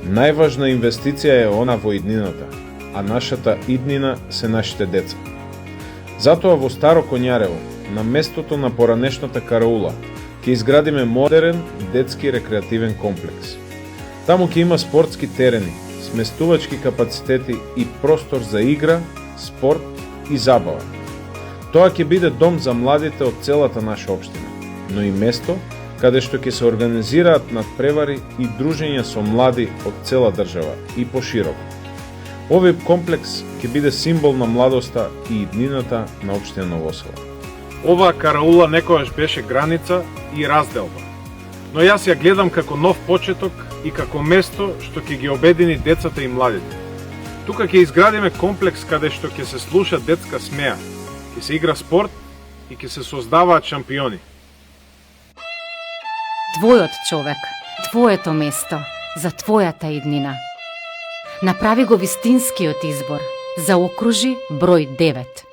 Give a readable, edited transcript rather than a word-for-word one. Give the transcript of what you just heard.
Најважна инвестиција е она во иднината, а нашата иднина се нашите деца. Затоа во Старо Коњарево, на местото на поранешната караула, ќе изградиме модерен детски рекреативен комплекс. Таму ќе има спортски терени, сместувачки капацитети и простор за игра, спорт и забава. Тоа ќе биде дом за младите од целата наша општина, но и место каде што ќе се организираат надпревари и дружења со млади од цела држава и пошироко. Овој комплекс ќе биде символ на младоста и иднината на општина Ново Село. Оваа караула некогаш беше граница и разделба, но јас ја гледам како нов почеток и како место што ќе ги обедини децата и младите. Тука ќе изградиме комплекс каде што ќе се слуша детска смеа, ќе се игра спорт и ќе се создаваат шампиони. Твојот човек, твоето место, за твојата иднина. Направи го вистинскиот избор. Заокружи број 9.